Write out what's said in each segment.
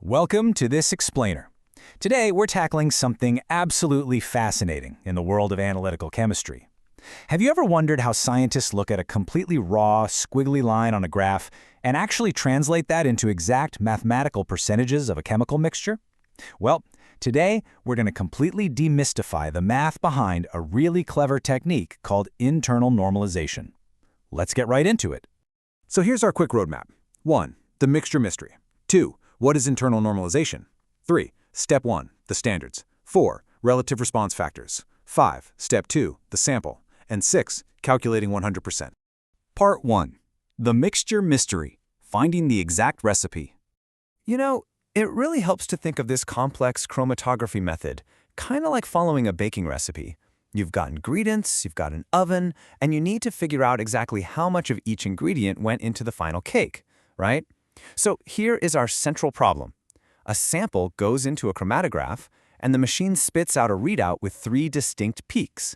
Welcome to this explainer. Today, we're tackling something absolutely fascinating in the world of analytical chemistry. Have you ever wondered how scientists look at a completely raw, squiggly line on a graph and actually translate that into exact mathematical percentages of a chemical mixture? Well, today, we're going to completely demystify the math behind a really clever technique called internal normalization. Let's get right into it. So here's our quick roadmap. 1. The mixture mystery. 2. What is internal normalization? 3. Step 1. The standards. 4. Relative response factors. 5. Step 2. The sample. And 6. Calculating 100%. Part 1. The mixture mystery. Finding the exact recipe. You know, it really helps to think of this complex chromatography method, kind of like following a baking recipe. You've got ingredients, you've got an oven, and you need to figure out exactly how much of each ingredient went into the final cake, right? So here is our central problem. A sample goes into a chromatograph, and the machine spits out a readout with 3 distinct peaks.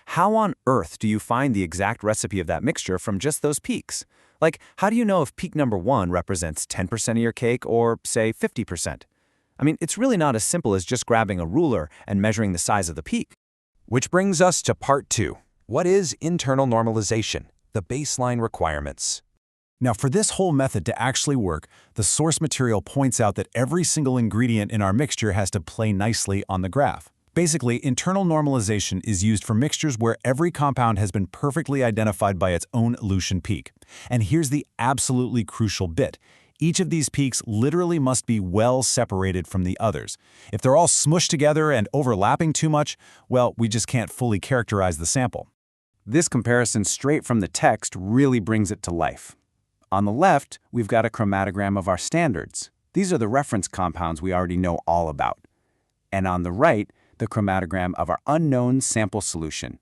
How on earth do you find the exact recipe of that mixture from just those peaks? Like, how do you know if peak number 1 represents 10% of your cake or, say, 50%? I mean, it's really not as simple as just grabbing a ruler and measuring the size of the peak. Which brings us to part 2. What is internal normalization? The baseline requirements. Now, for this whole method to actually work, the source material points out that every single ingredient in our mixture has to play nicely on the graph. Basically, internal normalization is used for mixtures where every compound has been perfectly identified by its own elution peak. And here's the absolutely crucial bit. Each of these peaks literally must be well separated from the others. If they're all smushed together and overlapping too much, well, we just can't fully characterize the sample. This comparison straight from the text really brings it to life. On the left, we've got a chromatogram of our standards. These are the reference compounds we already know all about. And on the right, the chromatogram of our unknown sample solution.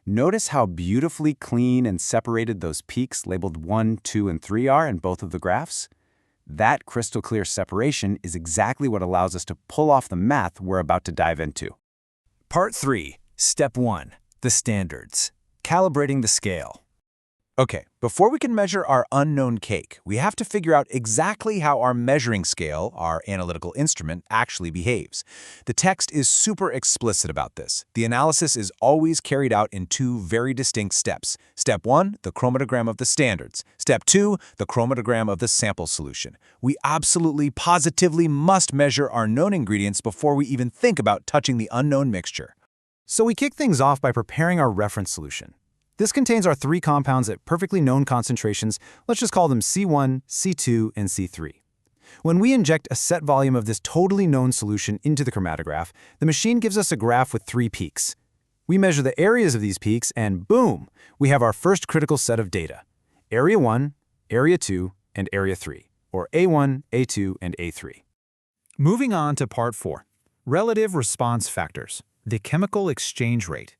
Notice how beautifully clean and separated those peaks labeled 1, 2, and 3 are in both of the graphs? That crystal clear separation is exactly what allows us to pull off the math we're about to dive into. Part 3. Step 1. The standards. Calibrating the scale. Okay, before we can measure our unknown cake, we have to figure out exactly how our measuring scale, our analytical instrument, actually behaves. The text is super explicit about this. The analysis is always carried out in 2 very distinct steps. Step 1, the chromatogram of the standards. Step 2, the chromatogram of the sample solution. We absolutely, positively must measure our known ingredients before we even think about touching the unknown mixture. So we kick things off by preparing our reference solution. This contains our 3 compounds at perfectly known concentrations. Let's just call them C1, C2, and C3. When we inject a set volume of this totally known solution into the chromatograph, the machine gives us a graph with 3 peaks. We measure the areas of these peaks, and boom, we have our first critical set of data. Area 1, Area 2, and Area 3, or A1, A2, and A3. Moving on to Part 4. Relative response factors, the chemical exchange rate.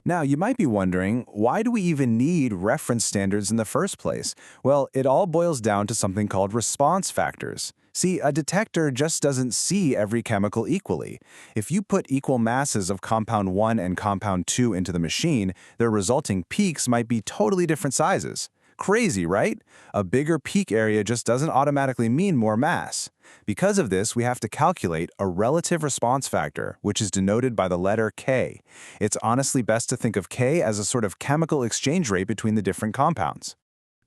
Now, you might be wondering, why do we even need reference standards in the first place? Well, it all boils down to something called response factors. See, a detector just doesn't see every chemical equally. If you put equal masses of compound 1 and compound 2 into the machine, their resulting peaks might be totally different sizes. Crazy, right? A bigger peak area just doesn't automatically mean more mass. Because of this, we have to calculate a relative response factor, which is denoted by the letter K. It's honestly best to think of K as a sort of chemical exchange rate between the different compounds.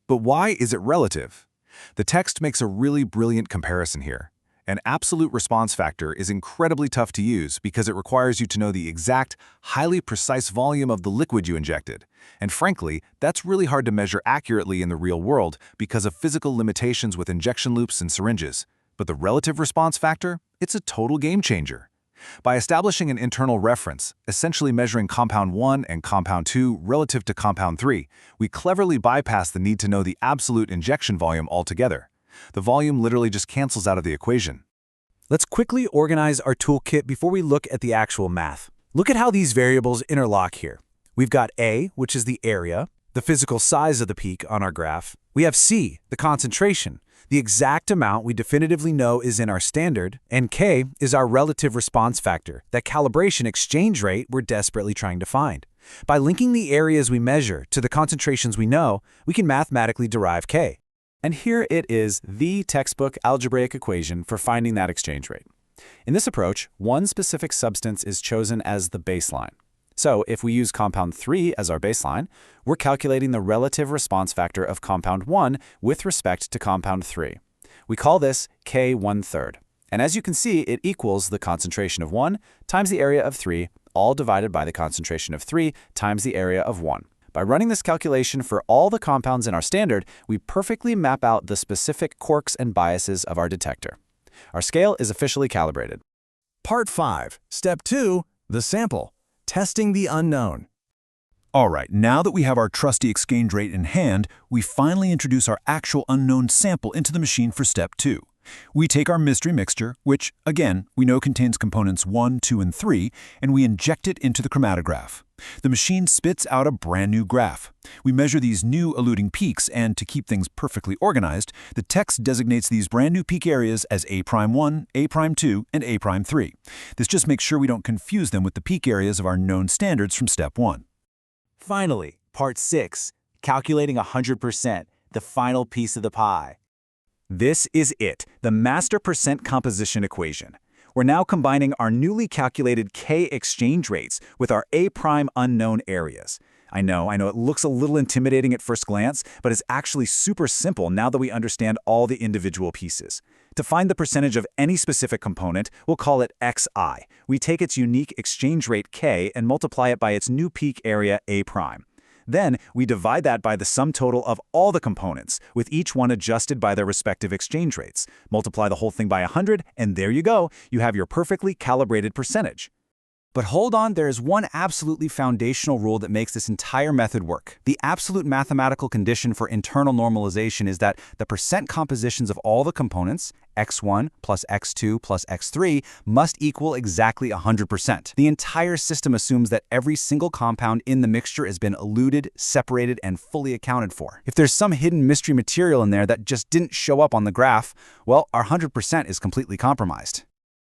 But why is it relative? The text makes a really brilliant comparison here. An absolute response factor is incredibly tough to use because it requires you to know the exact, highly precise volume of the liquid you injected. And frankly, that's really hard to measure accurately in the real world because of physical limitations with injection loops and syringes. But the relative response factor, it's a total game changer. By establishing an internal reference, essentially measuring compound 1 and compound 2 relative to compound 3, we cleverly bypass the need to know the absolute injection volume altogether. The volume literally just cancels out of the equation. Let's quickly organize our toolkit before we look at the actual math. Look at how these variables interlock here. We've got A, which is the area, the physical size of the peak on our graph. We have C, the concentration, the exact amount we definitively know is in our standard, and K is our relative response factor, that calibration exchange rate we're desperately trying to find. By linking the areas we measure to the concentrations we know, we can mathematically derive K. And here it is, the textbook algebraic equation for finding that exchange rate. In this approach, one specific substance is chosen as the baseline. So if we use compound 3 as our baseline, we're calculating the relative response factor of compound 1 with respect to compound 3. We call this K 1/3. And as you can see, it equals the concentration of 1 times the area of 3, all divided by the concentration of 3 times the area of 1. By running this calculation for all the compounds in our standard, we perfectly map out the specific quirks and biases of our detector. Our scale is officially calibrated. Part 5, Step 2, the sample, testing the unknown. All right, now that we have our trusty exchange rate in hand, we finally introduce our actual unknown sample into the machine for Step 2. We take our mystery mixture, which, again, we know contains components 1, 2, and 3, and we inject it into the chromatograph. The machine spits out a brand new graph. We measure these new eluding peaks, and to keep things perfectly organized, the text designates these brand new peak areas as A'1, A'2, and A'3. This just makes sure we don't confuse them with the peak areas of our known standards from Step 1. Finally, Part 6, calculating 100%, the final piece of the pie. This is it, the master percent composition equation. We're now combining our newly calculated K exchange rates with our A' unknown areas. I know it looks a little intimidating at first glance, but it's actually super simple now that we understand all the individual pieces. To find the percentage of any specific component, we'll call it Xi. We take its unique exchange rate K and multiply it by its new peak area A'. Then, we divide that by the sum total of all the components, with each one adjusted by their respective exchange rates. Multiply the whole thing by 100, and there you go, you have your perfectly calibrated percentage. But hold on, there is one absolutely foundational rule that makes this entire method work. The absolute mathematical condition for internal normalization is that the percent compositions of all the components, x1 plus x2 plus x3, must equal exactly 100%. The entire system assumes that every single compound in the mixture has been eluted, separated, and fully accounted for. If there's some hidden mystery material in there that just didn't show up on the graph, well, our 100% is completely compromised.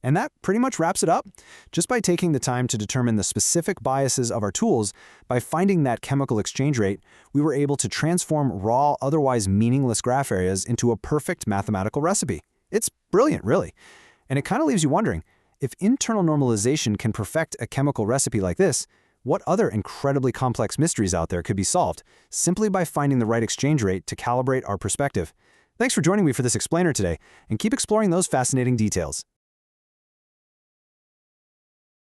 And that pretty much wraps it up. Just by taking the time to determine the specific biases of our tools, by finding that chemical exchange rate, we were able to transform raw, otherwise meaningless graph areas into a perfect mathematical recipe. It's brilliant, really. And it kind of leaves you wondering, if internal normalization can perfect a chemical recipe like this, what other incredibly complex mysteries out there could be solved simply by finding the right exchange rate to calibrate our perspective? Thanks for joining me for this explainer today, and keep exploring those fascinating details.